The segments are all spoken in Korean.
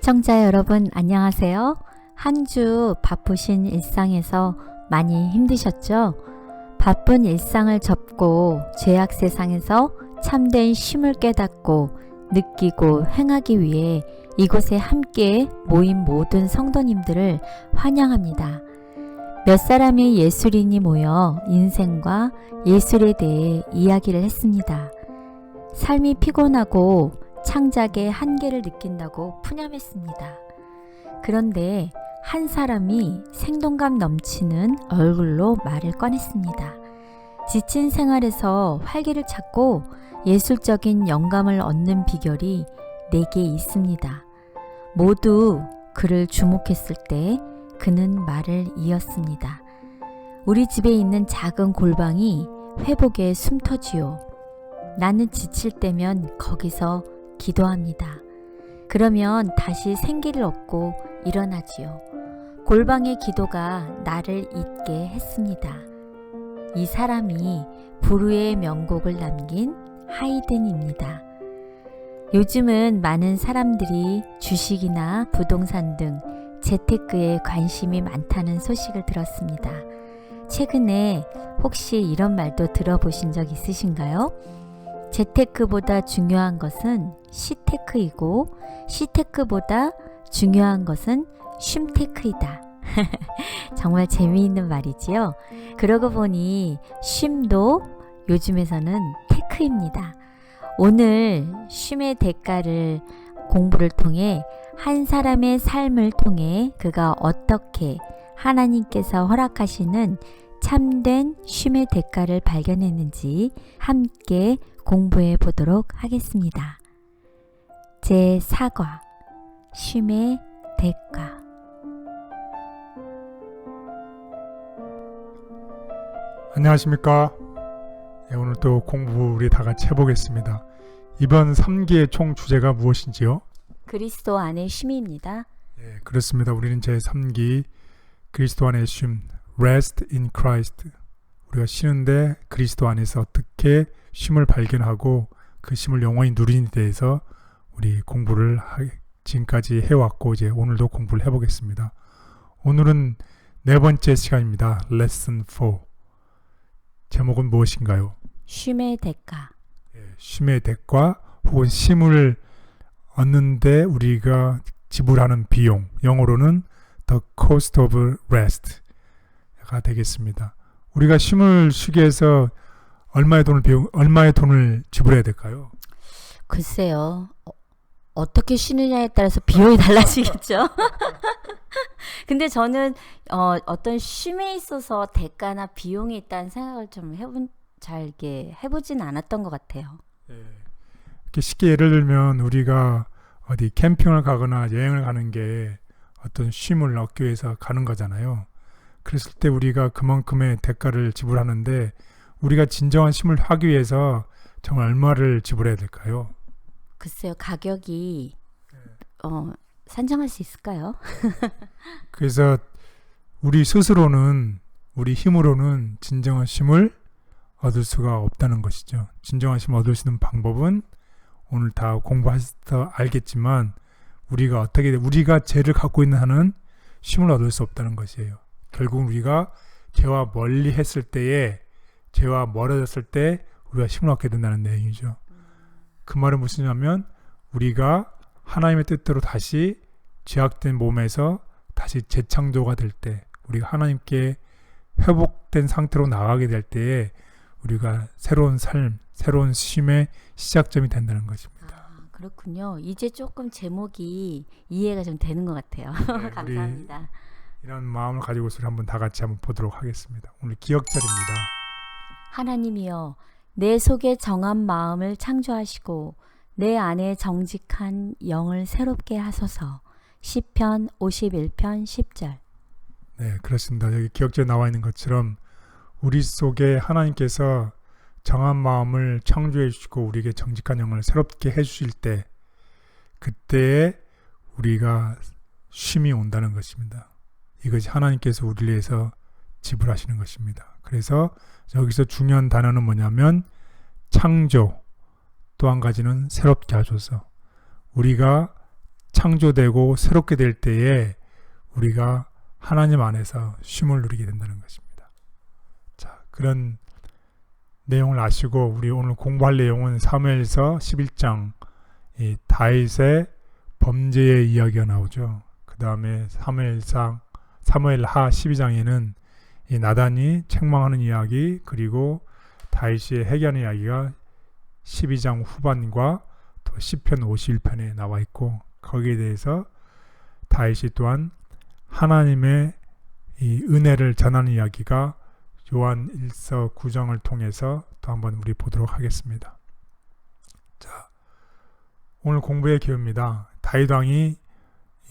시청자 여러분 안녕하세요. 한 주 바쁘신 일상에서 많이 힘드셨죠? 바쁜 일상을 접고 죄악 세상에서 참된 쉼을 깨닫고 느끼고 행하기 위해 이곳에 함께 모인 모든 성도님들을 환영합니다. 몇 사람의 예술인이 모여 인생과 예술에 대해 이야기를 했습니다. 삶이 피곤하고 창작의 한계를 느낀다고 푸념했습니다. 그런데 한 사람이 생동감 넘치는 얼굴로 말을 꺼냈습니다. 지친 생활에서 활기를 찾고 예술적인 영감을 얻는 비결이 내게 있습니다. 모두 그를 주목했을 때 그는 말을 이었습니다. 우리 집에 있는 작은 골방이 회복의 숨터지요. 나는 지칠 때면 거기서 기도합니다. 그러면 다시 생기를 얻고 일어나지요. 골방의 기도가 나를 잊게 했습니다. 이 사람이 부르의 명곡을 남긴 하이든입니다. 요즘은 많은 사람들이 주식이나 부동산 등 재테크에 관심이 많다는 소식을 들었습니다. 최근에 혹시 이런 말도 들어보신 적 있으신가요? 재테크보다 중요한 것은 시테크이고 시테크보다 중요한 것은 쉼테크이다. 정말 재미있는 말이지요. 그러고 보니 쉼도 요즘에서는 테크입니다. 오늘 쉼의 대가를 공부를 통해 한 사람의 삶을 통해 그가 어떻게 하나님께서 허락하시는 참된 쉼의 대가를 발견했는지 함께 공부해 보도록 하겠습니다. 제4과 쉼의 대가. 안녕하십니까. 오늘 또 공부 우리 다 같이 해보겠습니다. 이번 3기의 총 주제가 무엇인지요? 그리스도 안의 쉼입니다. 예, 그렇습니다. 우리는 제3기 그리스도 안의 쉼, Rest in Christ. 우리가 쉬는데 그리스도 안에서 어떻게 쉼을 발견하고 그 쉼을 영원히 누리는 데 대해서 우리 공부를 지금까지 해왔고 이제 오늘도 공부를 해보겠습니다. 오늘은 네 번째 시간입니다. Lesson 4. 제목은 무엇인가요? 쉼의 대가. 쉼의 대가 혹은 쉼을 얻는데 우리가 지불하는 비용, 영어로는 The Cost of Rest가 되겠습니다. 우리가 쉼을 쉬기 위해서 얼마의 돈을 지불해야 될까요? 글쎄요. 어떻게 쉬느냐에 따라서 비용이 달라지겠죠. 근데 저는 어떤 쉼에 있어서 대가나 비용이 있다는 생각을 좀 해보진 않았던 것 같아요. 이렇게 쉽게 예를 들면 우리가 어디 캠핑을 가거나 여행을 가는 게 어떤 쉼을 얻기 위해서 가는 거잖아요. 그랬을 때 우리가 그만큼의 대가를 지불하는데 우리가 진정한 쉼을 하기 위해서 정말 얼마를 지불해야 될까요? 글쎄요. 가격이 산정할 수 있을까요? 그래서 우리 스스로는 우리 힘으로는 진정한 쉼을 얻을 수가 없다는 것이죠. 진정한 쉼을 얻을 수 있는 방법은 오늘 다 공부해서 알겠지만 우리가 죄를 갖고 있는 한은 쉼을 얻을 수 없다는 것이에요. 결국 우리가 죄와 멀리 했을 때에 죄와 멀어졌을 때 우리가 쉼을 얻게 된다는 내용이죠. 그 말은 무엇이냐면 우리가 하나님의 뜻대로 다시 죄악된 몸에서 다시 재창조가 될 때 우리가 하나님께 회복된 상태로 나가게 될 때에 우리가 새로운 삶, 새로운 쉼의 시작점이 된다는 것입니다. 그렇군요. 이제 조금 제목이 이해가 좀 되는 것 같아요. 네, 감사합니다. 이런 마음을 가지고서 한번 다 같이 한번 보도록 하겠습니다. 오늘 기억절입니다. 하나님이여, 내 속에 정한 마음을 창조하시고 내 안에 정직한 영을 새롭게 하소서. 시편 51편 10절. 네, 그렇습니다. 여기 기억절에 나와 있는 것처럼 우리 속에 하나님께서 정한 마음을 창조해 주시고 우리에게 정직한 영을 새롭게 해 주실 때 그때에 우리가 쉼이 온다는 것입니다. 이것이 하나님께서 우리를 위해서 지불하시는 것입니다. 그래서 여기서 중요한 단어는 뭐냐면 창조, 또 한 가지는 새롭게 하소서. 우리가 창조되고 새롭게 될 때에 우리가 하나님 안에서 쉼을 누리게 된다는 것입니다. 자, 그런 내용을 아시고 우리 오늘 공부할 내용은 사무엘서 11장 이 다윗의 범죄의 이야기가 나오죠. 그 다음에 사무엘하 12장에는 이 나단이 책망하는 이야기, 그리고 다윗이 회개하는 이야기가 12장 후반과 또 시편 51편에 나와 있고, 거기에 대해서 다윗이 또한 하나님의 이 은혜를 전하는 이야기가 요한 1서 9장을 통해서 또 한번 우리 보도록 하겠습니다. 자, 오늘 공부의 기회입니다. 다윗 왕이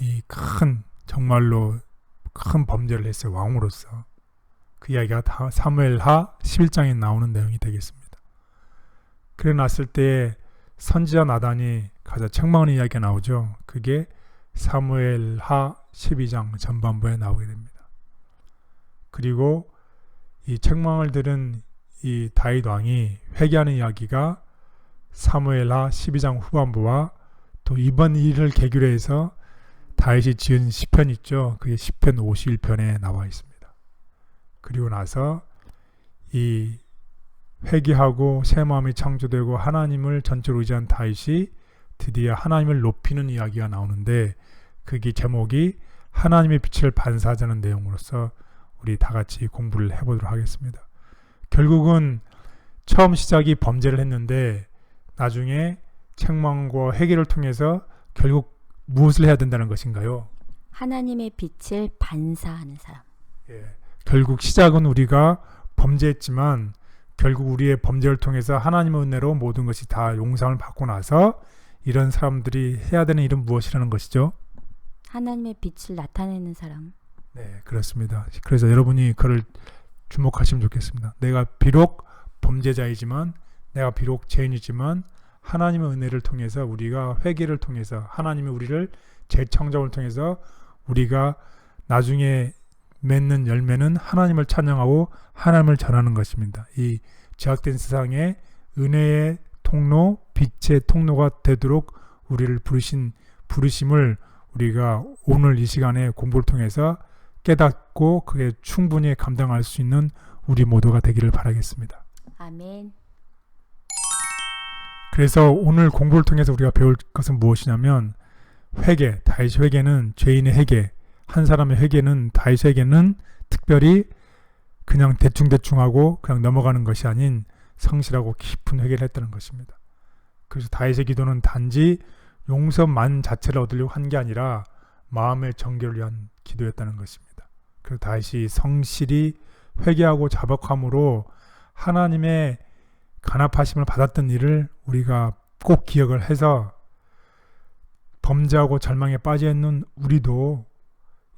이 정말로 큰 범죄를 했어요. 왕으로서. 그 이야기가 다 사무엘하 11장에 나오는 내용이 되겠습니다. 그래 났을 때에 선지자 나단이 가서 책망하는 이야기가 나오죠. 그게 사무엘하 12장 전반부에 나오게 됩니다. 그리고 이 책망을 들은 이 다윗 왕이 회개하는 이야기가 사무엘하 12장 후반부와 또 이번 일을 계기로 해서 다윗이 지은 시편 있죠. 그게 시편 51편에 나와 있습니다. 그리고 나서 이 회개하고 새 마음이 창조되고 하나님을 전적으로 의지한 다윗이 드디어 하나님을 높이는 이야기가 나오는데, 그게 제목이 하나님의 빛을 반사하자는 내용으로서 우리 다 같이 공부를 해보도록 하겠습니다. 결국은 처음 시작이 범죄를 했는데 나중에 책망과 회개를 통해서 결국 무엇을 해야 된다는 것인가요? 하나님의 빛을 반사하는 사람. 결국 시작은 우리가 범죄했지만 결국 우리의 범죄를 통해서 하나님의 은혜로 모든 것이 다 용서를 받고 나서 이런 사람들이 해야 되는 일은 무엇이라는 것이죠? 하나님의 빛을 나타내는 사람. 네, 그렇습니다. 그래서 여러분이 그를 주목하시면 좋겠습니다. 내가 비록 범죄자이지만, 내가 비록 죄인이지만 하나님의 은혜를 통해서, 우리가 회개를 통해서, 하나님이 우리를 재창조를 통해서 우리가 나중에 맺는 열매는 하나님을 찬양하고 하나님을 전하는 것입니다. 이 죄악된 세상에 은혜의 통로, 빛의 통로가 되도록 우리를 부르심을 우리가 오늘 이 시간에 공부를 통해서 깨닫고 그게 충분히 감당할 수 있는 우리 모두가 되기를 바라겠습니다. 아멘. 그래서 오늘 공부를 통해서 우리가 배울 것은 무엇이냐면, 회개, 다윗의 회개는 죄인의 회개, 한 사람의 회개는, 다윗의 회개는 특별히 그냥 대충하고 그냥 넘어가는 것이 아닌 성실하고 깊은 회개를 했다는 것입니다. 그래서 다윗의 기도는 단지 용서만 자체를 얻으려고 한 게 아니라 마음의 정결을 위한 기도였다는 것입니다. 그래서 다윗이 성실히 회개하고 자복함으로 하나님의 간합하심을 받았던 일을 우리가 꼭 기억을 해서 범죄하고 절망에 빠져 있는 우리도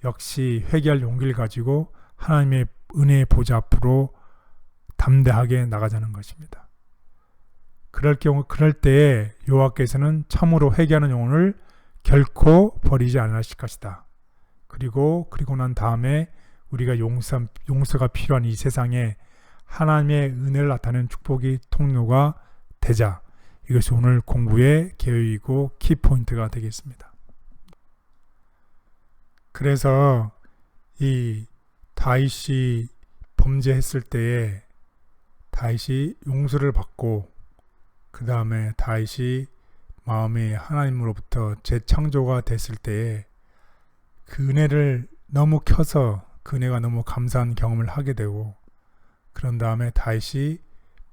역시 회개할 용기를 가지고 하나님의 은혜의 보좌 앞으로 담대하게 나가자는 것입니다. 그럴 때에 여호와께서는 참으로 회개하는 영혼을 결코 버리지 않으실 것이다. 그리고 난 다음에 우리가 용서가 필요한 이 세상에 하나님의 은혜를 나타내는 축복이 통로가 되자. 이것이 오늘 공부의 계획이고 키포인트가 되겠습니다. 그래서 이 다윗이 범죄했을 때에 다윗이 용서를 받고, 그 다음에 다윗이 마음이 하나님으로부터 재창조가 됐을 때에 그 은혜를 너무 켜서 그 은혜가 너무 감사한 경험을 하게 되고, 그런 다음에 다윗이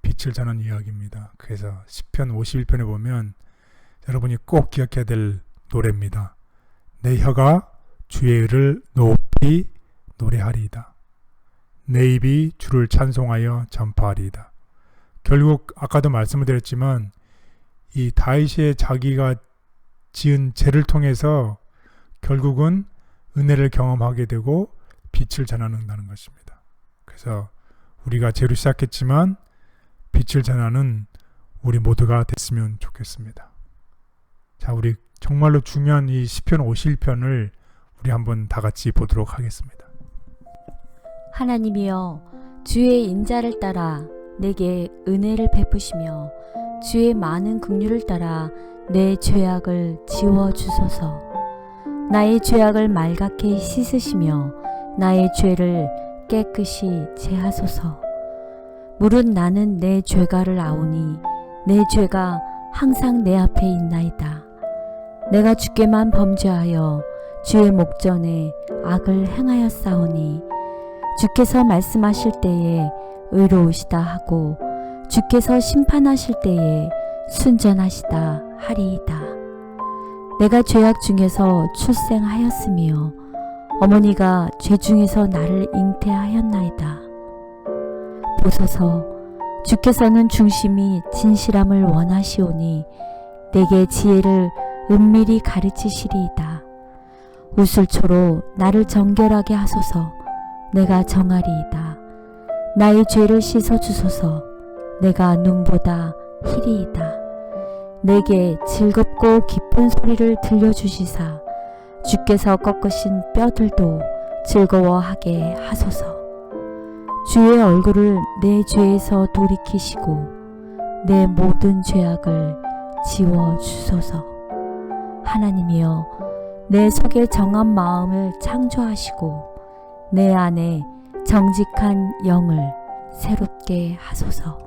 빛을 전하는 이야기입니다. 그래서 시편 51편에 보면 여러분이 꼭 기억해야 될 노래입니다. 내 혀가 주의 의를 높이 노래하리이다. 내 입이 주를 찬송하여 전파하리이다. 결국 아까도 말씀을 드렸지만 이 다윗의 자기가 지은 죄를 통해서 결국은 은혜를 경험하게 되고 빛을 전하는다는 것입니다. 그래서 우리가 죄로 시작했지만 빛을 전하는 우리 모두가 됐으면 좋겠습니다. 자, 우리 정말로 중요한 이 시편 51편을 우리 한번 다 같이 보도록 하겠습니다. 하나님이여, 주의 인자를 따라 내게 은혜를 베푸시며 주의 많은 긍휼을 따라 내 죄악을 지워 주소서. 나의 죄악을 말갛게 씻으시며 나의 죄를 깨끗이 제하소서. 물은 나는 내 죄가를 아오니 내 죄가 항상 내 앞에 있나이다. 내가 주께만 범죄하여 주의 목전에 악을 행하였사오니 주께서 말씀하실 때에 의로우시다 하고 주께서 심판하실 때에 순전하시다 하리이다. 내가 죄악 중에서 출생하였으며 어머니가 죄 중에서 나를 잉태하였나이다. 보소서, 주께서는 중심이 진실함을 원하시오니 내게 지혜를 은밀히 가르치시리이다. 우슬초로 나를 정결하게 하소서. 내가 정하리이다. 나의 죄를 씻어주소서. 내가 눈보다 희리이다. 내게 즐겁고 기쁜 소리를 들려주시사 주께서 꺾으신 뼈들도 즐거워하게 하소서. 주의 얼굴을 내 죄에서 돌이키시고 내 모든 죄악을 지워주소서. 하나님이여, 내 속에 정한 마음을 창조하시고 내 안에 정직한 영을 새롭게 하소서.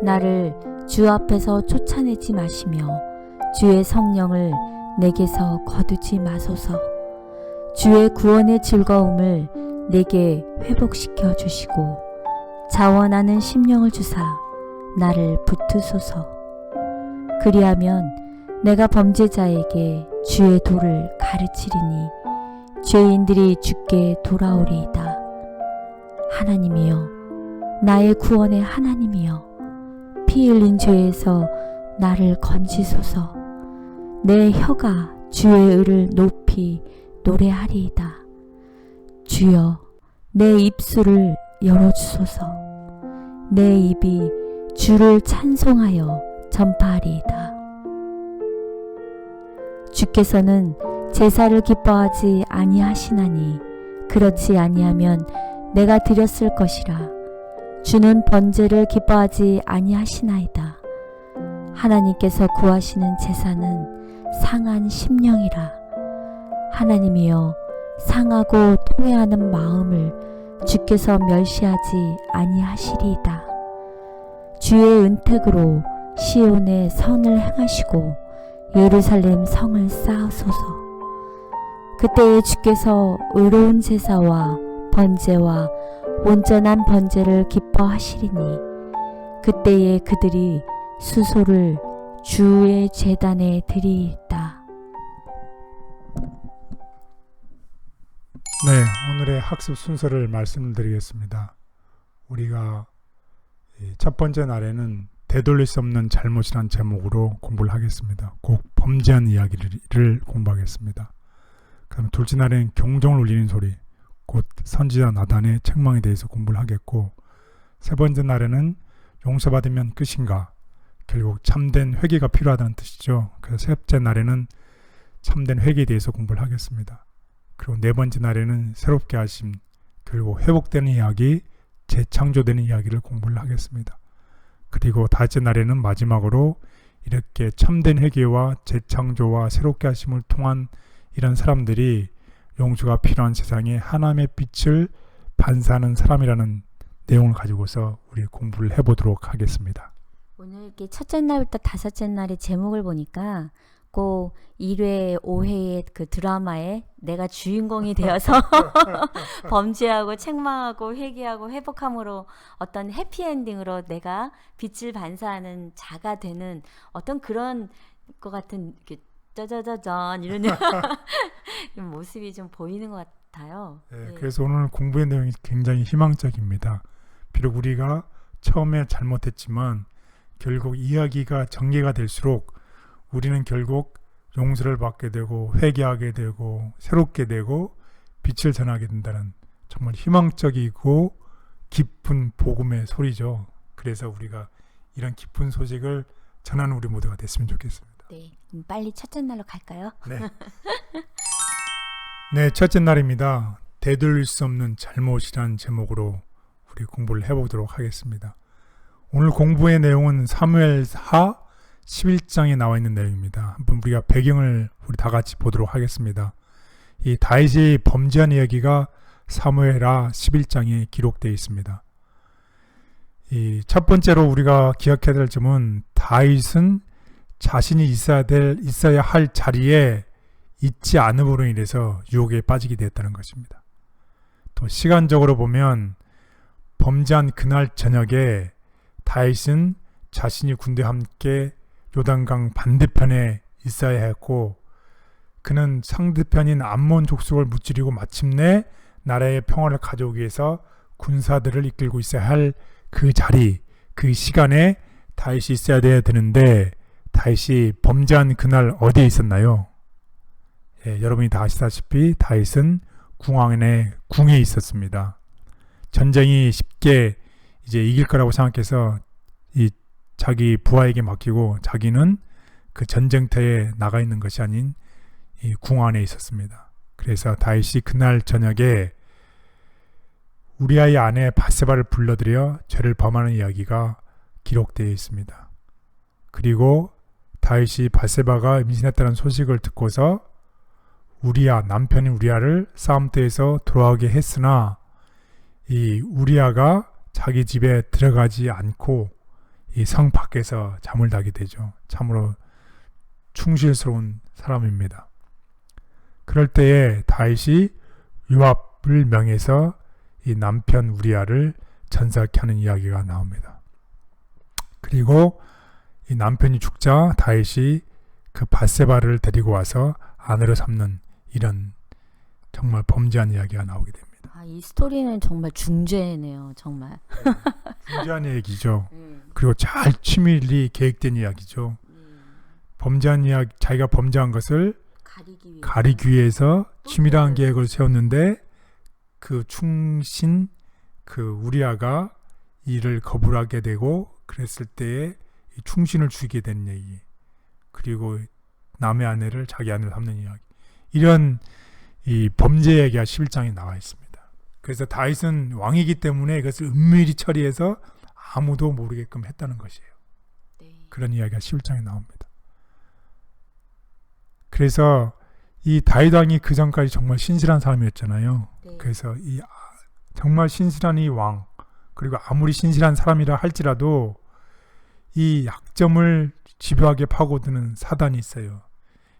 나를 주 앞에서 쫓아내지 마시며 주의 성령을 내게서 거두지 마소서. 주의 구원의 즐거움을 내게 회복시켜 주시고 자원하는 심령을 주사 나를 붙드소서. 그리하면 내가 범죄자에게 주의 도를 가르치리니 죄인들이 주께 돌아오리이다. 하나님이여, 나의 구원의 하나님이여, 피 흘린 죄에서 나를 건지소서. 내 혀가 주의 의를 높이 노래하리이다. 주여, 내 입술을 열어주소서. 내 입이 주를 찬송하여 전파하리이다. 주께서는 제사를 기뻐하지 아니하시나니 그렇지 아니하면 내가 드렸을 것이라. 주는 번제를 기뻐하지 아니하시나이다. 하나님께서 구하시는 제사는 상한 심령이라. 하나님이여, 상하고 통회하는 마음을 주께서 멸시하지 아니하시리이다. 주의 은택으로 시온의 선을 행하시고 예루살렘 성을 쌓으소서. 그때에 주께서 의로운 제사와 번제와 온전한 번제를 기뻐하시리니 그때에 그들이 수소를 주의 제단에 드리이다. 네, 오늘의 학습 순서를 말씀드리겠습니다. 우리가 첫 번째 날에는 되돌릴 수 없는 잘못이란 제목으로 공부를 하겠습니다. 꼭 범죄한 이야기를 공부하겠습니다. 그다음 둘째 날에는 경종을 울리는 소리, 곧 선지자 나단의 책망에 대해서 공부를 하겠고, 세 번째 날에는 용서받으면 끝인가, 결국 참된 회개가 필요하다는 뜻이죠. 그래서 셋째 날에는 참된 회개에 대해서 공부를 하겠습니다. 그리고 네 번째 날에는 새롭게 하심, 결국 회복되는 이야기, 재창조되는 이야기를 공부를 하겠습니다. 그리고 다섯째 날에는 마지막으로 이렇게 참된 회개와 재창조와 새롭게 하심을 통한 이런 사람들이 용서가 필요한 세상에 하나님의 빛을 반사하는 사람이라는 내용을 가지고서 우리 공부를 해보도록 하겠습니다. 오늘 이렇게 첫째 날부터 다섯째 날의 제목을 보니까 꼭 1회, 5회의 그 드라마에 내가 주인공이 되어서 범죄하고 책망하고 회개하고 회복함으로 어떤 해피엔딩으로 내가 빛을 반사하는 자가 되는 어떤 그런 것 같은 이렇게 짜자자잔 이런 모습이 좀 보이는 것 같아요. 네, 그래서 오늘 공부의 내용이 굉장히 희망적입니다. 비록 우리가 처음에 잘못했지만 결국 이야기가 전개가 될수록 우리는 결국 용서를 받게 되고 회개하게 되고 새롭게 되고 빛을 전하게 된다는 정말 희망적이고 깊은 복음의 소리죠. 그래서 우리가 이런 깊은 소식을 전하는 우리 모두가 됐으면 좋겠습니다. 네, 빨리 첫째 날로 갈까요? 네. 네, 첫째 날입니다. 되돌릴 수 없는 잘못이란 제목으로 우리 공부를 해보도록 하겠습니다. 오늘 공부의 내용은 사무엘하 11장에 나와 있는 내용입니다. 한번 우리가 배경을 우리 다 같이 보도록 하겠습니다. 이 다윗이 범죄한 이야기가 사무엘하 11장에 기록되어 있습니다. 이 첫 번째로 우리가 기억해야 될 점은 다윗은 자신이 있어야 할 자리에 있지 않음으로 인해서 유혹에 빠지게 되었다는 것입니다. 또 시간적으로 보면 범죄한 그날 저녁에 다윗은 자신이 군대와 함께 요단강 반대편에 있어야 했고, 그는 상대편인 암몬 족속을 무찌르고 마침내 나라의 평화를 가져오기 위해서 군사들을 이끌고 있어야 할 그 자리, 그 시간에 다윗이 있어야 되는데, 다윗이 범죄한 그날 어디에 있었나요? 여러분이 다 아시다시피 다윗은 궁에 있었습니다. 전쟁이 쉽게 이제 이길 거라고 생각해서 이 자기 부하에게 맡기고 자기는 그 전쟁터에 나가 있는 것이 아닌 이 궁 안에 있었습니다. 그래서 다윗이 그날 저녁에 우리아의 아내 바세바를 불러들여 죄를 범하는 이야기가 기록되어 있습니다. 그리고 다윗이 바세바가 임신했다는 소식을 듣고서 남편인 우리아를 싸움터에서 돌아오게 했으나 이 우리아가 자기 집에 들어가지 않고 이 성 밖에서 잠을 자게 되죠. 참으로 충실스러운 사람입니다. 그럴 때에 다윗이 요압을 명해서 이 남편 우리아를 전사케 하는 이야기가 나옵니다. 그리고 이 남편이 죽자 다윗이 그 바세바를 데리고 와서 아내로 삼는 이런 정말 범죄한 이야기가 나오게 됩니다. 이 스토리는 정말 중죄네요. 정말. 중죄한 얘기죠. 그리고 잘 치밀히 계획된 이야기죠. 범죄한 이야기, 자기가 범죄한 것을 가리기 위해서 치밀한 계획을 세웠는데 그 충신 우리아가 이를 거부하게 되고 그랬을 때에 이 충신을 죽이게 된 얘기, 그리고 남의 아내를 자기 아내로 삼는 이야기, 이런 이 범죄 얘기가 11장에 나와 있습니다. 그래서 다윗은 왕이기 때문에 이것을 은밀히 처리해서 아무도 모르게끔 했다는 것이에요. 그런 이야기가 11장에 나옵니다. 그래서 이 다윗 왕이 그 전까지 정말 신실한 사람이었잖아요. 그래서 이 정말 신실한 이 왕, 그리고 아무리 신실한 사람이라 할지라도 이 약점을 집요하게 파고드는 사단이 있어요.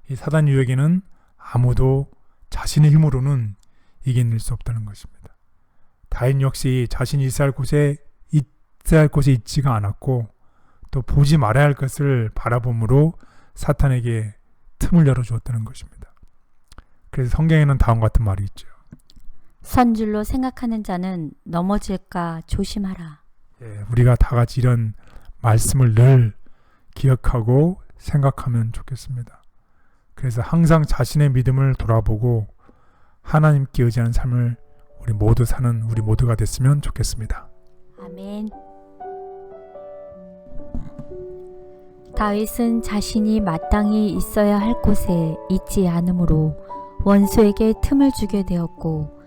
이 사단 유혹에는 아무도 자신의 힘으로는 이겨낼 수 없다는 것입니다. 다윗 역시 자신이 있어야 할 곳에 있지가 않았고, 또 보지 말아야 할 것을 바라봄으로 사탄에게 틈을 열어주었다는 것입니다. 그래서 성경에는 다음과 같은 말이 있죠. 선줄로 생각하는 자는 넘어질까 조심하라. 우리가 다 같이 이런 말씀을 늘 기억하고 생각하면 좋겠습니다. 그래서 항상 자신의 믿음을 돌아보고 하나님께 의지하는 삶을 우리 모두 사는 우리 모두가 됐으면 좋겠습니다. 아멘. 다윗은 자신이 마땅히 있어야 할 곳에 있지 않으므로 원수에게 틈을 주게 되었고,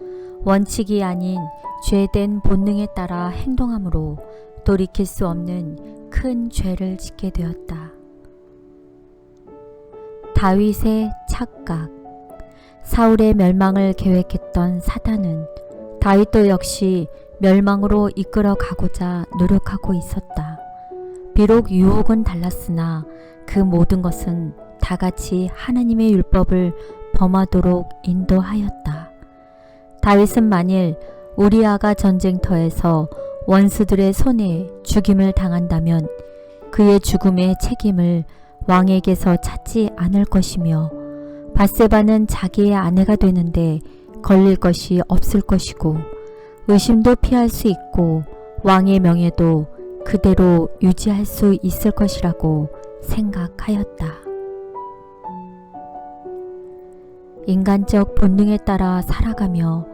원칙이 아닌 죄된 본능에 따라 행동함으로 돌이킬 수 없는 큰 죄를 짓게 되었다. 다윗의 착각. 사울의 멸망을 계획했던 사탄은 다윗도 역시 멸망으로 이끌어 가고자 노력하고 있었다. 비록 유혹은 달랐으나 그 모든 것은 다 같이 하나님의 율법을 범하도록 인도하였다. 다윗은 만일 우리아가 전쟁터에서 원수들의 손에 죽임을 당한다면 그의 죽음의 책임을 왕에게서 찾지 않을 것이며, 바세바는 자기의 아내가 되는데 걸릴 것이 없을 것이고, 의심도 피할 수 있고 왕의 명예도 그대로 유지할 수 있을 것이라고 생각하였다. 인간적 본능에 따라 살아가며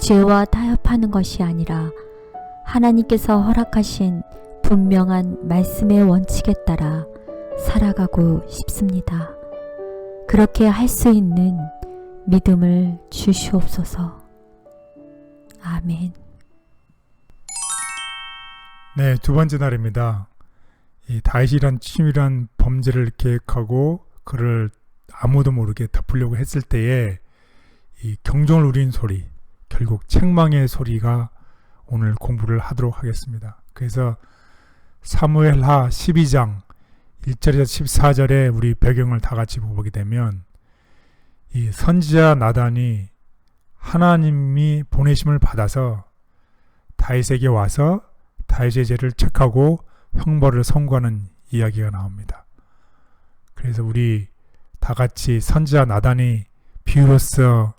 죄와 타협하는 것이 아니라 하나님께서 허락하신 분명한 말씀의 원칙에 따라 살아가고 싶습니다. 그렇게 할 수 있는 믿음을 주시옵소서. 아멘. 네, 두 번째 날입니다. 이 다윗이란 치밀한 범죄를 계획하고 그를 아무도 모르게 덮으려고 했을 때에 이 경종을 울린 소리, 결국 책망의 소리가 오늘 공부를 하도록 하겠습니다. 그래서 사무엘하 12장 1절에서 14절에 우리 배경을 다 같이 보게 되면 이 선지자 나단이 하나님이 보내심을 받아서 다윗에게 와서 다윗의 죄를 책하고 형벌을 선고하는 이야기가 나옵니다. 그래서 우리 다 같이 선지자 나단이 비유로서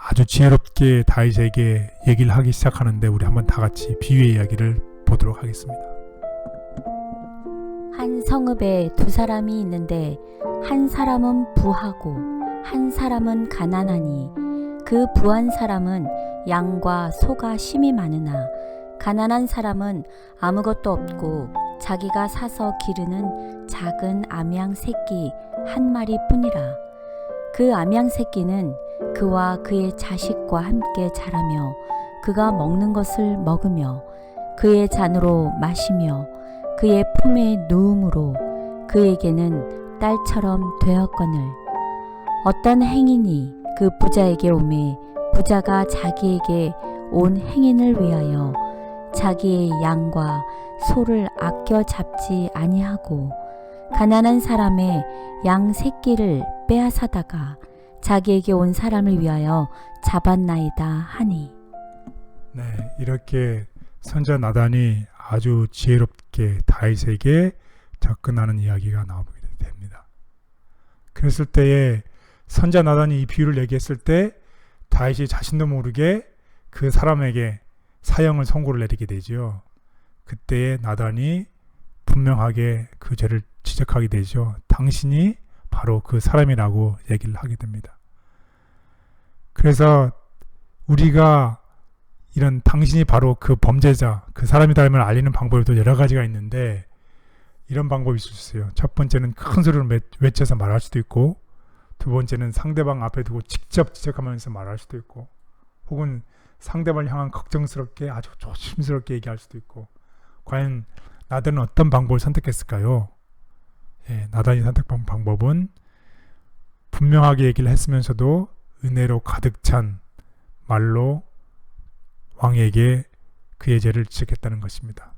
아주 지혜롭게 다윗에게 얘기를 하기 시작하는데 우리 한번 다 같이 비유의 이야기를 보도록 하겠습니다. 한 성읍에 두 사람이 있는데 한 사람은 부하고 한 사람은 가난하니 그 부한 사람은 양과 소가 심이 많으나 가난한 사람은 아무것도 없고 자기가 사서 기르는 작은 암양 새끼 한 마리뿐이라. 그 암양 새끼는 그와 그의 자식과 함께 자라며 그가 먹는 것을 먹으며 그의 잔으로 마시며 그의 품에 누움으로 그에게는 딸처럼 되었거늘 어떤 행인이 그 부자에게 오매 부자가 자기에게 온 행인을 위하여 자기의 양과 소를 아껴 잡지 아니하고 가난한 사람의 양 새끼를 빼앗아다가 자기에게 온 사람을 위하여 잡았나이다 하니. 네, 이렇게 선지자 나단이 아주 지혜롭게 다윗에게 접근하는 이야기가 나오게 됩니다. 그랬을 때에 선지자 나단이 이 비유를 얘기했을 때 다윗이 자신도 모르게 그 사람에게 사형을 선고를 내리게 되죠. 그때에 나단이 분명하게 그 죄를 지적하게 되죠. 당신이 바로 그 사람이라고 얘기를 하게 됩니다. 그래서 우리가 이런 당신이 바로 그 범죄자, 그 사람이다임을 알리는 방법이 또 여러 가지가 있는데 이런 방법이 있을 수 있어요. 첫 번째는 큰 소리로 외쳐서 말할 수도 있고 두 번째는 상대방 앞에 두고 직접 지적하면서 말할 수도 있고 혹은 상대방을 향한 걱정스럽게 아주 조심스럽게 얘기할 수도 있고 과연 나단은 어떤 방법을 선택했을까요? 나단이 선택한 방법은 분명하게 얘기를 했으면서도 은혜로 가득 찬 말로 왕에게 그의 죄를 지적했다는 것입니다.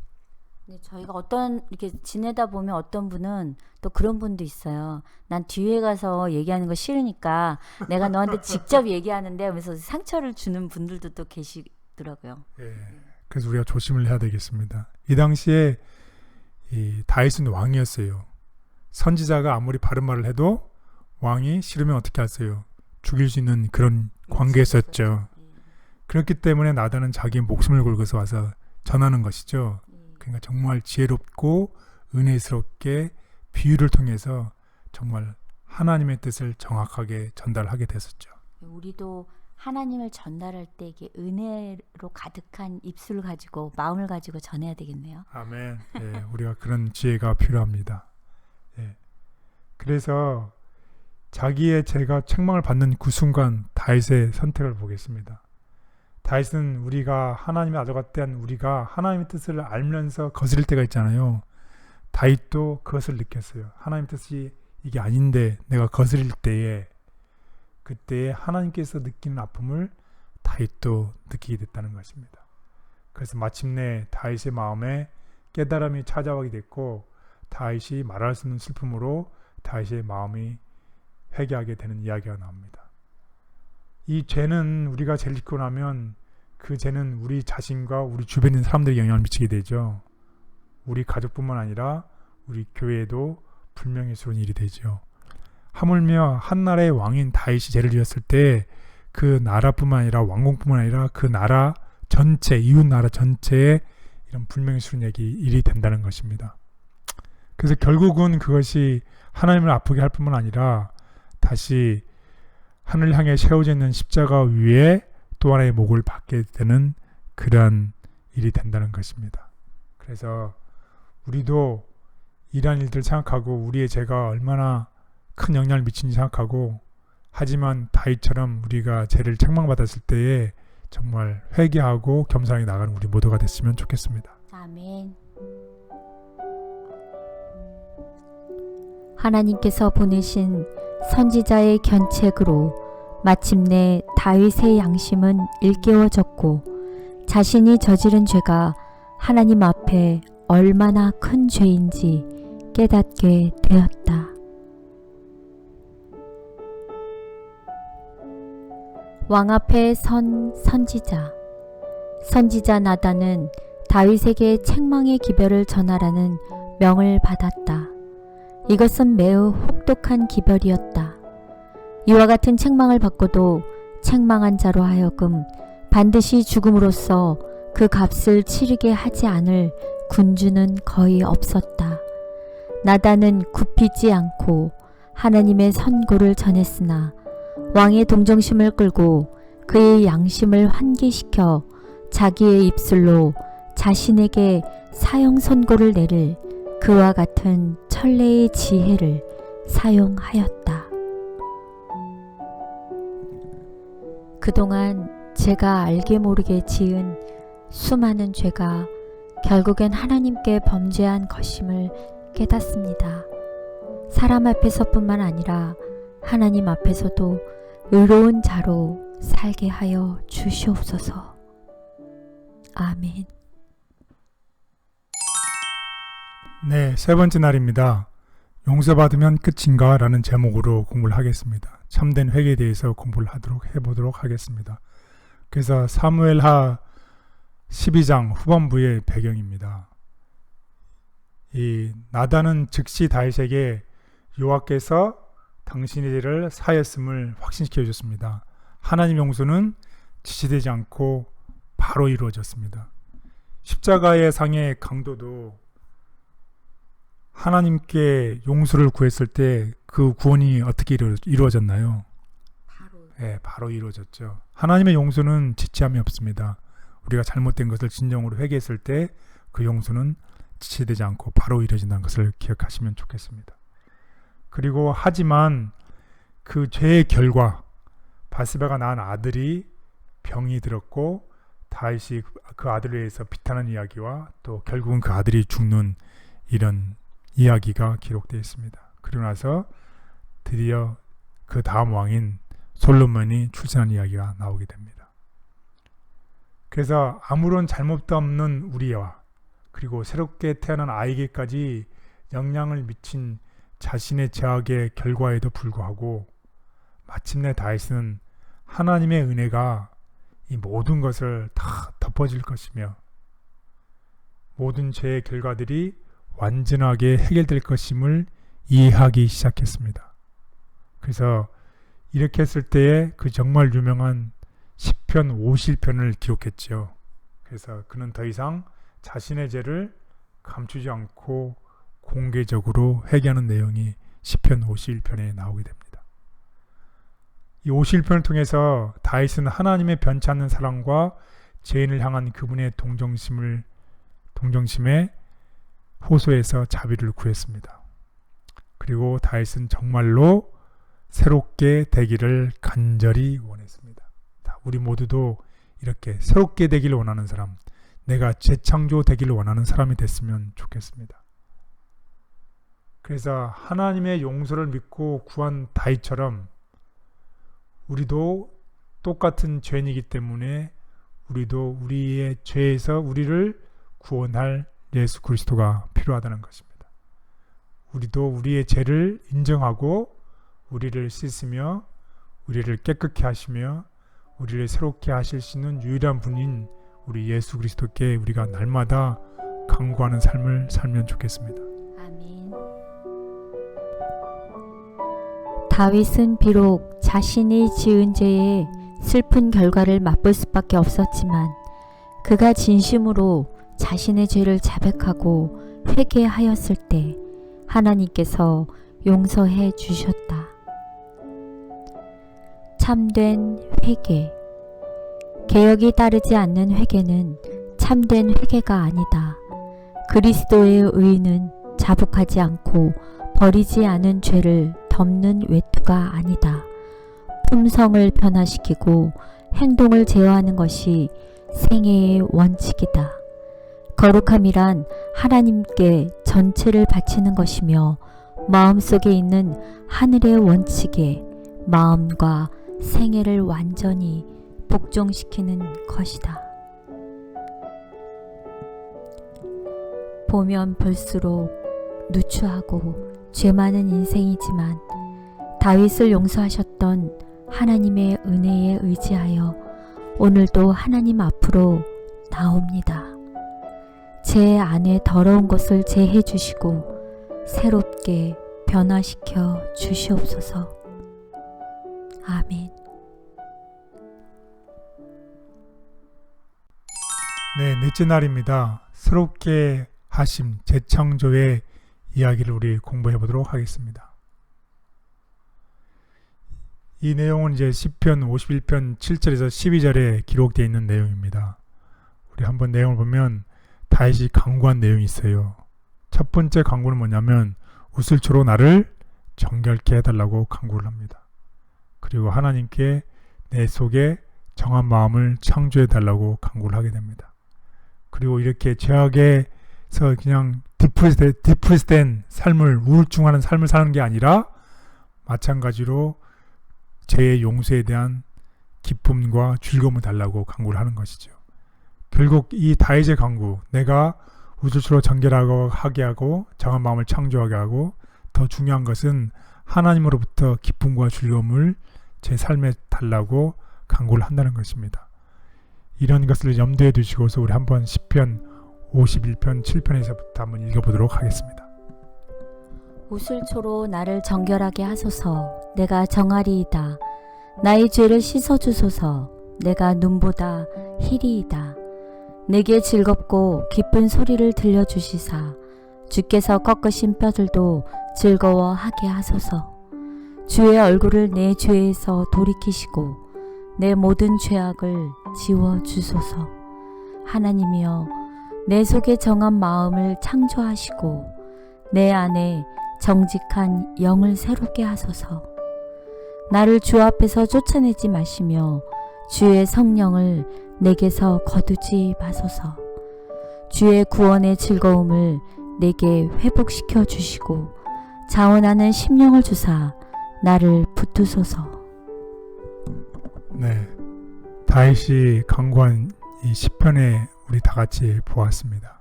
네, 저희가 이렇게 지내다 보면 어떤 분은 또 그런 분도 있어요. 난 뒤에 가서 얘기하는 거 싫으니까 내가 너한테 직접 얘기하는데 하면서 상처를 주는 분들도 또 계시더라고요. 그래서 우리가 조심을 해야 되겠습니다. 이 당시에 이 다윗은 왕이었어요. 선지자가 아무리 바른 말을 해도 왕이 싫으면 어떻게 하세요? 죽일 수 있는 그런 관계였었죠. 그렇기 때문에 나단은 자기 목숨을 걸고서 와서 전하는 것이죠. 그러니까 정말 지혜롭고 은혜스럽게 비유를 통해서 정말 하나님의 뜻을 정확하게 전달하게 됐었죠. 우리도 하나님을 전달할 때 이게 은혜로 가득한 입술을 가지고 마음을 가지고 전해야 되겠네요. 아멘. 우리가 그런 지혜가 필요합니다. 그래서 자기의 죄가 책망을 받는 그 순간 다윗의 선택을 보겠습니다. 다윗은 우리가 하나님의 아들과 대한 우리가 하나님의 뜻을 알면서 거스릴 때가 있잖아요. 다윗도 그것을 느꼈어요. 하나님의 뜻이 이게 아닌데 내가 거스릴 때에 그때에 하나님께서 느끼는 아픔을 다윗도 느끼게 됐다는 것입니다. 그래서 마침내 다윗의 마음에 깨달음이 찾아오게 됐고 다윗이 말할 수 없는 슬픔으로 다윗의 마음이 회개하게 되는 이야기가 나옵니다. 이 죄는 우리가 죄를 짓고 나면 그 죄는 우리 자신과 우리 주변에 있는 사람들에게 영향을 미치게 되죠. 우리 가족뿐만 아니라 우리 교회에도 불명예스러운 일이 되죠. 하물며 한 나라의 왕인 다윗이 죄를 지었을 때 그 나라뿐만 아니라 왕궁뿐만 아니라 그 나라 전체, 이웃 나라 전체에 이런 불명예스러운 일이 된다는 것입니다. 그래서 결국은 그것이 하나님을 아프게 할 뿐만 아니라 다시 하늘 향해 세워져 있는 십자가 위에 또 하나의 목을 받게 되는 그러한 일이 된다는 것입니다. 그래서 우리도 이러한 일들을 생각하고 우리의 죄가 얼마나 큰 영향을 미치는지 생각하고 하지만 다윗처럼 우리가 죄를 책망받았을 때에 정말 회개하고 겸손하게 나가는 우리 모두가 됐으면 좋겠습니다. 아멘. 하나님께서 보내신 선지자의 견책으로 마침내 다윗의 양심은 일깨워졌고 자신이 저지른 죄가 하나님 앞에 얼마나 큰 죄인지 깨닫게 되었다. 왕 앞에 선 선지자. 선지자 나단은 다윗에게 책망의 기별을 전하라는 명을 받았다. 이것은 매우 혹독한 기별이었다. 이와 같은 책망을 받고도 책망한 자로 하여금 반드시 죽음으로써 그 값을 치르게 하지 않을 군주는 거의 없었다. 나단은 굽히지 않고 하나님의 선고를 전했으나 왕의 동정심을 끌고 그의 양심을 환기시켜 자기의 입술로 자신에게 사형 선고를 내릴 그와 같은 천례의 지혜를 사용하였다. 그동안 제가 알게 모르게 지은 수많은 죄가 결국엔 하나님께 범죄한 것임을 깨닫습니다. 사람 앞에서뿐만 아니라 하나님 앞에서도 의로운 자로 살게 하여 주시옵소서. 아멘. 네, 세 번째 날입니다. 용서받으면 끝인가? 라는 제목으로 공부를 하겠습니다. 참된 회개에 대해서 공부를 해보도록 하겠습니다. 그래서 사무엘하 12장 후반부의 배경입니다. 이 나단은 즉시 다윗에게 여호와께서 당신의 죄를 사했음을 확신시켜 줬습니다. 하나님 용서는 지체되지 않고 바로 이루어졌습니다. 십자가의 상의 강도도 하나님께 용서를 구했을 때 그 구원이 어떻게 이루어졌나요? 바로 이루어졌죠. 하나님의 용서는 지체함이 없습니다. 우리가 잘못된 것을 진정으로 회개했을 때 그 용서는 지체되지 않고 바로 이루어진다는 것을 기억하시면 좋겠습니다. 그리고 하지만 그 죄의 결과, 바세바가 낳은 아들이 병이 들었고 다윗이 그 아들에 의해서 비탄한 이야기와 또 결국은 그 아들이 죽는 이런 이야기가 기록되어 있습니다. 그리고 나서 드디어 그 다음 왕인 솔로몬이 출생한 이야기가 나오게 됩니다. 그래서 아무런 잘못도 없는 우리와 그리고 새롭게 태어난 아이에게까지 영향을 미친 자신의 죄악의 결과에도 불구하고 마침내 다윗은 하나님의 은혜가 이 모든 것을 다 덮어줄 것이며 모든 죄의 결과들이 완전하게 해결될 것임을 이해하기 시작했습니다. 그래서 이렇게 했을 때에 그 정말 유명한 시편 50편을 기록했지요. 그래서 그는 더 이상 자신의 죄를 감추지 않고 공개적으로 회개하는 내용이 시편 51편에 나오게 됩니다. 이 51편을 통해서 다윗은 하나님의 변치 않는 사랑과 죄인을 향한 그분의 동정심에 호소해서 자비를 구했습니다. 그리고 다윗은 정말로 새롭게 되기를 간절히 원했습니다. 우리 모두도 이렇게 새롭게 되기를 원하는 사람, 내가 재창조 되기를 원하는 사람이 됐으면 좋겠습니다. 그래서 하나님의 용서를 믿고 구한 다윗처럼 우리도 똑같은 죄인이기 때문에 우리도 우리의 죄에서 우리를 구원할 예수 그리스도가 필요하다는 것입니다. 우리도 우리의 죄를 인정하고 우리를 씻으며 우리를 깨끗게 하시며 우리를 새롭게 하실 수 있는 유일한 분인 우리 예수 그리스도께 우리가 날마다 간구하는 삶을 살면 좋겠습니다. 아멘. 다윗은 비록 자신이 지은 죄의 슬픈 결과를 맛볼 수밖에 없었지만 그가 진심으로 자신의 죄를 자백하고 회개하였을 때 하나님께서 용서해 주셨다. 참된 회개. 개혁이 따르지 않는 회개는 참된 회개가 아니다. 그리스도의 의는 자복하지 않고 버리지 않은 죄를 덮는 외투가 아니다. 품성을 변화시키고 행동을 제어하는 것이 생애의 원칙이다. 거룩함이란 하나님께 전체를 바치는 것이며 마음속에 있는 하늘의 원칙에 마음과 생애를 완전히 복종시키는 것이다. 보면 볼수록 누추하고 죄 많은 인생이지만 다윗을 용서하셨던 하나님의 은혜에 의지하여 오늘도 하나님 앞으로 나옵니다. 제 안에 더러운 것을 제해 주시고 새롭게 변화시켜 주시옵소서. 아멘. 네, 넷째 날입니다. 새롭게 하심 재창조의 이야기를 우리 공부해 보도록 하겠습니다. 이 내용은 이제 시편 51편 7절에서 12절에 기록되어 있는 내용입니다. 우리 한번 내용을 보면 다윗이 간구한 내용이 있어요. 첫 번째 간구는 뭐냐면 우슬초로 나를 정결케 해달라고 간구를 합니다. 그리고 하나님께 내 속에 정한 마음을 창조해 달라고 간구를 하게 됩니다. 그리고 이렇게 죄악에서 그냥 디프레스된 삶을, 우울증하는 삶을 사는 게 아니라 마찬가지로 죄의 용서에 대한 기쁨과 즐거움을 달라고 간구를 하는 것이죠. 결국 이 다윗의 간구, 내가 우주로 정결하게 하고 정한 마음을 창조하게 하고 더 중요한 것은 하나님으로부터 기쁨과 즐거움을 제 삶에 달라고 간구를 한다는 것입니다. 이런 것을 염두에 두시고서 우리 한번 시편 51편 7편에서부터 한번 읽어보도록 하겠습니다. 우슬초로 나를 정결하게 하소서. 내가 정하리이다. 나의 죄를 씻어주소서. 내가 눈보다 희리이다. 내게 즐겁고 기쁜 소리를 들려주시사 주께서 꺾으신 뼈들도 즐거워하게 하소서. 주의 얼굴을 내 죄에서 돌이키시고 내 모든 죄악을 지워주소서. 하나님이여, 내 속에 정한 마음을 창조하시고 내 안에 정직한 영을 새롭게 하소서. 나를 주 앞에서 쫓아내지 마시며 주의 성령을 내게서 거두지 마소서. 주의 구원의 즐거움을 내게 회복시켜 주시고 자원하는 심령을 주사 나를 붙드소서. 네, 다윗이 간구한 이 시편에 우리 다 같이 보았습니다.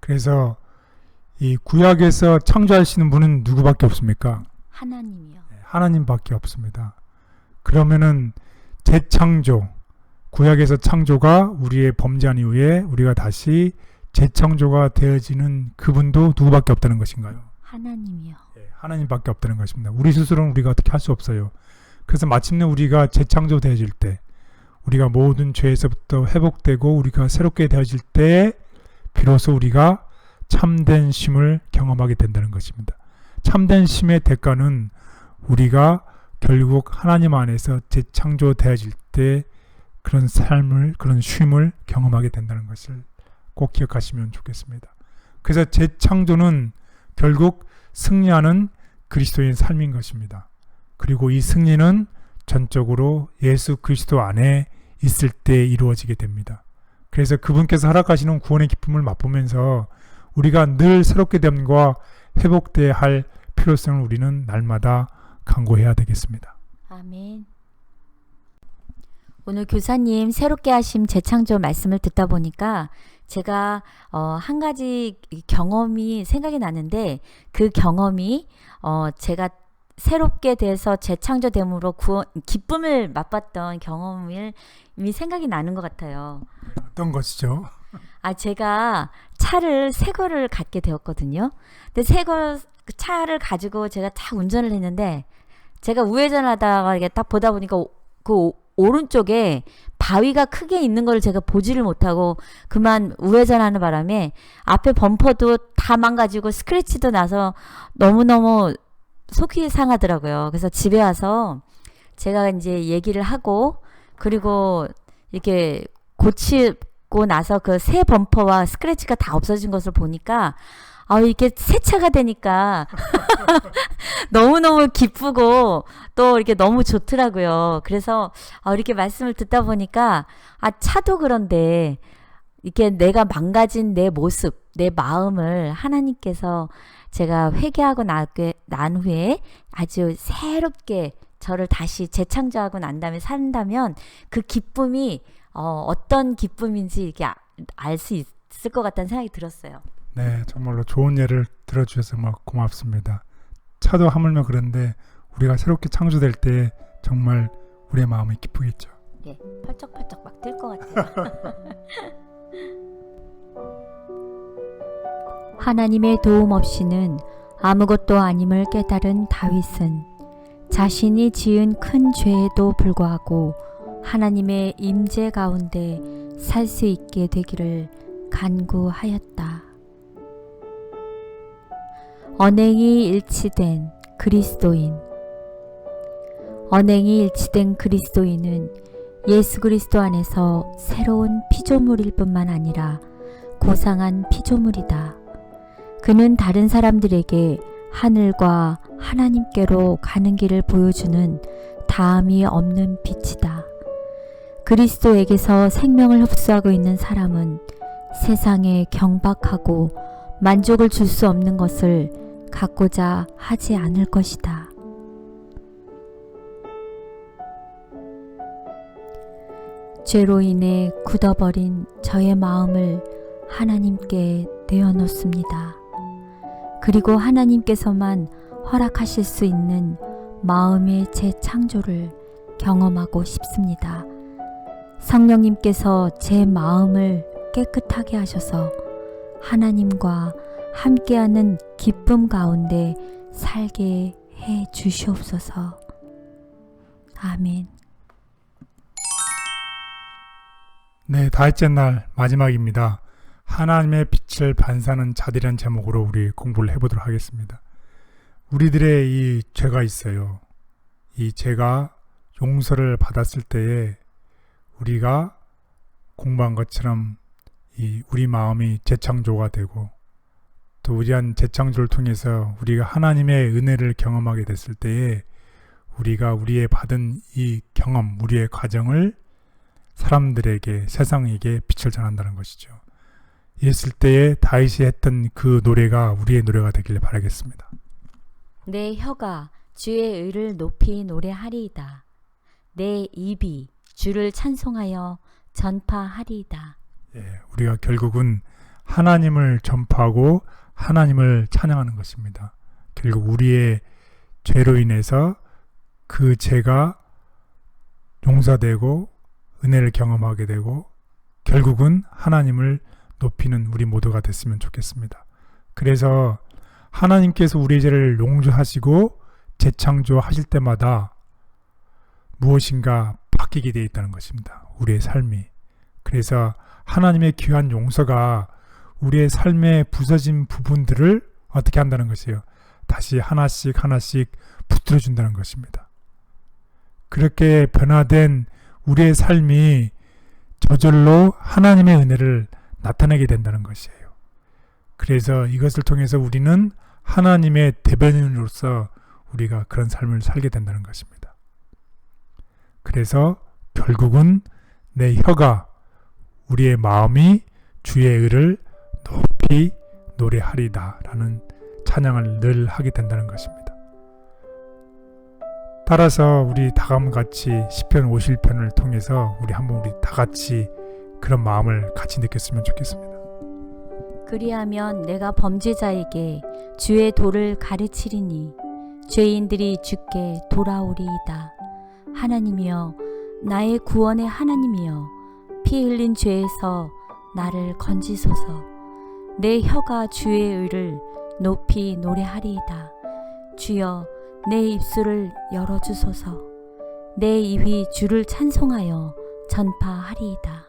그래서 이 구약에서 창조하시는 분은 누구밖에 없습니까? 하나님이요. 하나님밖에 없습니다. 그러면은 재창조, 구약에서 창조가 우리의 범죄한 이후에 우리가 다시 재창조가 되어지는 그분도 누구밖에 없다는 것인가요? 하나님이요. 하나님밖에 없다는 것입니다. 우리 스스로는 우리가 어떻게 할 수 없어요. 그래서 마침내 우리가 재창조 되어질 때, 우리가 모든 죄에서부터 회복되고 우리가 새롭게 되어질 때 비로소 우리가 참된 쉼을 경험하게 된다는 것입니다. 참된 쉼의 대가는 우리가 결국 하나님 안에서 재창조되어질 때 그런 삶을, 그런 쉼을 경험하게 된다는 것을 꼭 기억하시면 좋겠습니다. 그래서 재창조는 결국 승리하는 그리스도인 삶인 것입니다. 그리고 이 승리는 전적으로 예수 그리스도 안에 있을 때 이루어지게 됩니다. 그래서 그분께서 허락하시는 구원의 기쁨을 맛보면서 우리가 늘 새롭게 됨과 회복되어야 할 필요성을 우리는 날마다 간구해야 되겠습니다. 아멘. 오늘 교사님 새롭게 하심 재창조 말씀을 듣다 보니까 제가 한 가지 경험이 생각이 나는데, 그 경험이 제가 새롭게 돼서 재창조됨으로 기쁨을 맛봤던 경험이 생각이 나는 것 같아요. 어떤 것이죠? 제가 차를 새 거를 갖게 되었거든요. 근데 차를 가지고 제가 딱 운전을 했는데, 제가 우회전을 하다가 이게 딱 보다 보니까 그 오른쪽에 바위가 크게 있는 걸 제가 보지를 못하고 그만 우회전하는 바람에 앞에 범퍼도 다 망가지고 스크래치도 나서 너무너무 속이 상하더라고요. 그래서 집에 와서 제가 이제 얘기를 하고, 그리고 이렇게 고치고 나서 그 새 범퍼와 스크래치가 다 없어진 것을 보니까 이게 새 차가 되니까 너무너무 기쁘고 또 이렇게 너무 좋더라고요. 그래서 이렇게 말씀을 듣다 보니까 차도 그런데 이렇게 내가 망가진 내 모습, 내 마음을 하나님께서 제가 회개하고 난 후에 아주 새롭게 저를 다시 재창조하고 난 다음에 산다면 그 기쁨이 어떤 기쁨인지 이렇게 알 수 있을 것 같다는 생각이 들었어요. 네, 정말로 좋은 예를 들어주셔서 고맙습니다. 차도 하물며 그런데 우리가 새롭게 창조될 때 정말 우리의 마음이 기쁘겠죠. 예, 펄쩍펄쩍 막 뛸 것 같아요. 하나님의 도움 없이는 아무것도 아님을 깨달은 다윗은 자신이 지은 큰 죄에도 불구하고 하나님의 임재 가운데 살 수 있게 되기를 간구하였다. 언행이 일치된 그리스도인. 언행이 일치된 그리스도인은 예수 그리스도 안에서 새로운 피조물일 뿐만 아니라 고상한 피조물이다. 그는 다른 사람들에게 하늘과 하나님께로 가는 길을 보여주는 다함이 없는 빛이다. 그리스도에게서 생명을 흡수하고 있는 사람은 세상에 경박하고 만족을 줄 수 없는 것을 갖고자 하지 않을 것이다. 죄로 인해 굳어버린 저의 마음을 하나님께 내어놓습니다. 그리고 하나님께서만 허락하실 수 있는 마음의 재창조를 경험하고 싶습니다. 성령님께서 제 마음을 깨끗하게 하셔서 하나님과 함께하는 기쁨 가운데 살게 해 주시옵소서. 아멘. 네, 다섯째 날 마지막입니다. 하나님의 빛을 반사하는 자들이라는 제목으로 우리 공부를 해보도록 하겠습니다. 우리들의 이 죄가 있어요. 이 죄가 용서를 받았을 때에 우리가 공부한 것처럼 우리 마음이 재창조가 되고 또 우리한 재창조를 통해서 우리가 하나님의 은혜를 경험하게 됐을 때에 우리가 우리의 받은 이 경험, 우리의 과정을 사람들에게, 세상에게 빛을 전한다는 것이죠. 이랬을 때에 다윗이 했던 그 노래가 우리의 노래가 되길 바라겠습니다. 내 혀가 주의 의를 높이 노래하리이다. 내 입이 주를 찬송하여 전파하리이다. 예, 우리가 결국은 하나님을 전파하고 하나님을 찬양하는 것입니다. 결국 우리의 죄로 인해서 그 죄가 용서되고 은혜를 경험하게 되고 결국은 하나님을 높이는 우리 모두가 됐으면 좋겠습니다. 그래서 하나님께서 우리의 죄를 용서하시고 재창조하실 때마다 무엇인가 바뀌게 되어 있다는 것입니다. 우리의 삶이. 그래서 하나님의 귀한 용서가 우리의 삶의 부서진 부분들을 어떻게 한다는 것이에요. 다시 하나씩 하나씩 붙들어 준다는 것입니다. 그렇게 변화된 우리의 삶이 저절로 하나님의 은혜를 나타내게 된다는 것이에요. 그래서 이것을 통해서 우리는 하나님의 대변인으로서 우리가 그런 삶을 살게 된다는 것입니다. 그래서 결국은 내 혀가 우리의 마음이 주의 의를 높이 노래하리다 라는 찬양을 늘 하게 된다는 것입니다. 따라서 우리 다음같이 시편 51편을 통해서 우리 다 같이 그런 마음을 같이 느꼈으면 좋겠습니다. 그리하면 내가 범죄자에게 주의 도를 가르치리니 죄인들이 주께 돌아오리이다. 하나님이여, 나의 구원의 하나님이여, 피 흘린 죄에서 나를 건지소서. 내 혀가 주의 의를 높이 노래하리이다. 주여, 내 입술을 열어주소서. 내 입이 주를 찬송하여 전파하리이다.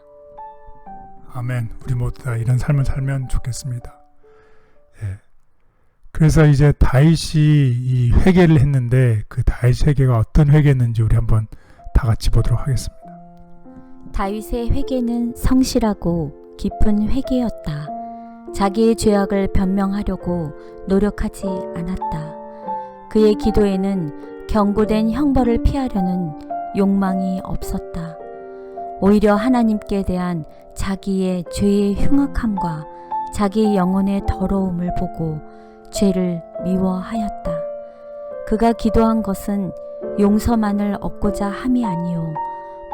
아멘. 우리 모두 다 이런 삶을 살면 좋겠습니다. 예. 그래서 이제 다윗이 이 회개를 했는데 그 다윗 회개가 어떤 회개였는지 우리 한번 다 같이 보도록 하겠습니다. 다윗의 회개는 성실하고 깊은 회개였다. 자기의 죄악을 변명하려고 노력하지 않았다. 그의 기도에는 경고된 형벌을 피하려는 욕망이 없었다. 오히려 하나님께 대한 자기의 죄의 흉악함과 자기의 영혼의 더러움을 보고 죄를 미워하였다. 그가 기도한 것은 용서만을 얻고자 함이 아니요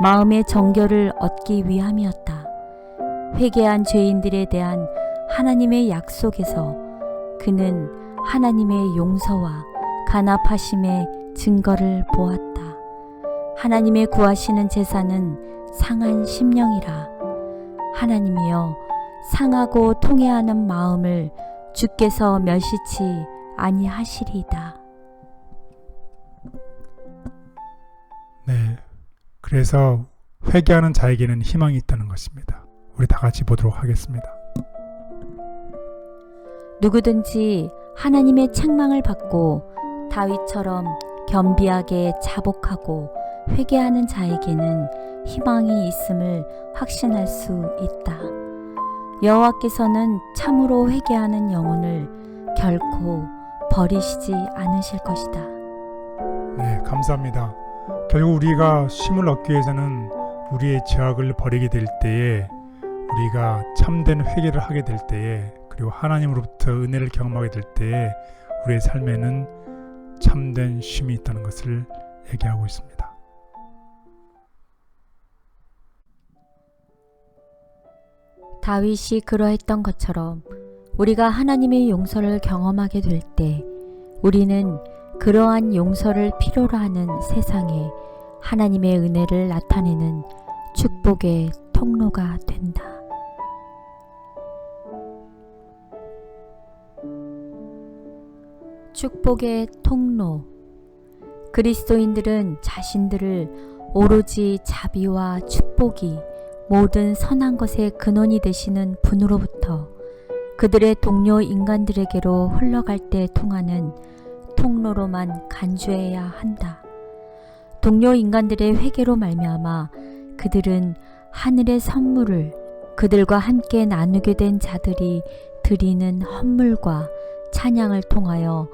마음의 정결을 얻기 위함이었다. 회개한 죄인들에 대한 하나님의 약속에서 그는 하나님의 용서와 간합하심의 증거를 보았다. 하나님의 구하시는 제사는 상한 심령이라. 하나님이여, 상하고 통회하는 마음을 주께서 멸시치 아니하시리이다. 네, 그래서 회개하는 자에게는 희망이 있다는 것입니다. 우리 다 같이 보도록 하겠습니다. 누구든지 하나님의 책망을 받고 다윗처럼 겸비하게 자복하고 회개하는 자에게는 희망이 있음을 확신할 수 있다. 여호와께서는 참으로 회개하는 영혼을 결코 버리시지 않으실 것이다. 네, 감사합니다. 결국 우리가 쉼을 얻기 위해서는 우리의 죄악을 버리게 될 때에, 우리가 참된 회개를 하게 될 때에, 그리고 하나님으로부터 은혜를 경험하게 될 때에 우리의 삶에는 참된 쉼이 있다는 것을 얘기하고 있습니다. 다윗이 그러했던 것처럼 우리가 하나님의 용서를 경험하게 될 때 우리는 그러한 용서를 필요로 하는 세상에 하나님의 은혜를 나타내는 축복의 통로가 된다. 축복의 통로. 그리스도인들은 자신들을 오로지 자비와 축복이 모든 선한 것의 근원이 되시는 분으로부터 그들의 동료 인간들에게로 흘러갈 때 통하는 통로로만 간주해야 한다. 동료 인간들의 회개로 말미암아 그들은 하늘의 선물을 그들과 함께 나누게 된 자들이 드리는 헌물과 찬양을 통하여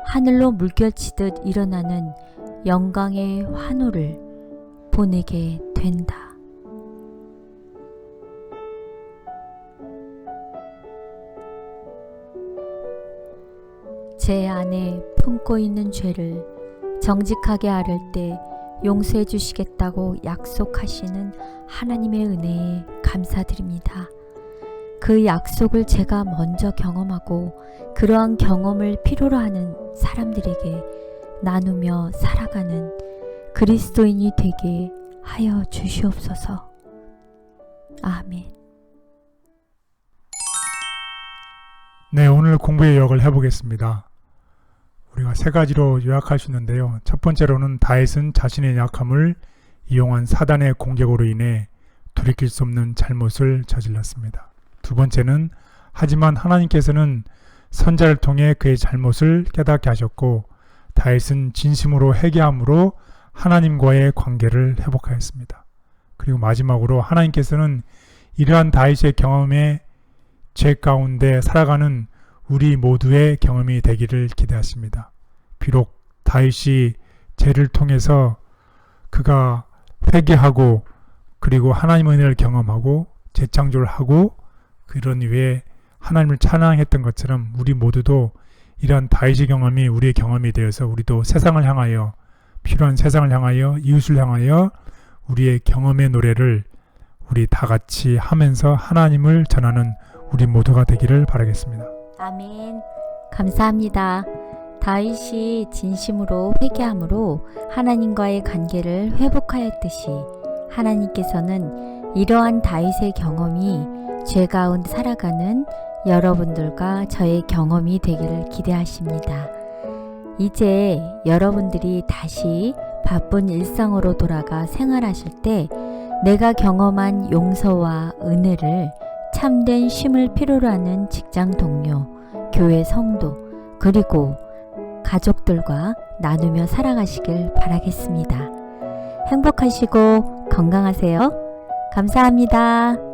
하늘로 물결치듯 일어나는 영광의 환호를 보내게 된다. 제 안에 품고 있는 죄를 정직하게 앓을 때 용서해 주시겠다고 약속하시는 하나님의 은혜에 감사드립니다. 그 약속을 제가 먼저 경험하고 그러한 경험을 필요로 하는 사람들에게 나누며 살아가는 그리스도인이 되게 하여 주시옵소서. 아멘. 네, 오늘 공부의 요약을 해보겠습니다. 우리가 세 가지로 요약할 수 있는데요. 첫 번째로는 다윗은 자신의 약함을 이용한 사단의 공격으로 인해 돌이킬 수 없는 잘못을 저질렀습니다. 두 번째는 하지만 하나님께서는 선자를 통해 그의 잘못을 깨닫게 하셨고 다윗은 진심으로 회개함으로 하나님과의 관계를 회복하였습니다. 그리고 마지막으로 하나님께서는 이러한 다윗의 경험에 죄 가운데 살아가는 우리 모두의 경험이 되기를 기대하십니다. 비록 다윗이 죄를 통해서 그가 회개하고 그리고 하나님의 은혜를 경험하고 재창조를 하고 그런 이후에 하나님을 찬양했던 것처럼 우리 모두도 이러한 다윗의 경험이 우리의 경험이 되어서 우리도 세상을 향하여, 필요한 세상을 향하여, 이웃을 향하여 우리의 경험의 노래를 우리 다 같이 하면서 하나님을 전하는 우리 모두가 되기를 바라겠습니다. 아멘. 감사합니다. 다윗이 진심으로 회개함으로 하나님과의 관계를 회복하였듯이 하나님께서는 이러한 다윗의 경험이 죄 가운데 살아가는 여러분들과 저의 경험이 되기를 기대하십니다. 이제 여러분들이 다시 바쁜 일상으로 돌아가 생활하실 때 내가 경험한 용서와 은혜를 참된 쉼을 필요로 하는 직장 동료, 교회 성도, 그리고 가족들과 나누며 살아가시길 바라겠습니다. 행복하시고 건강하세요. 감사합니다.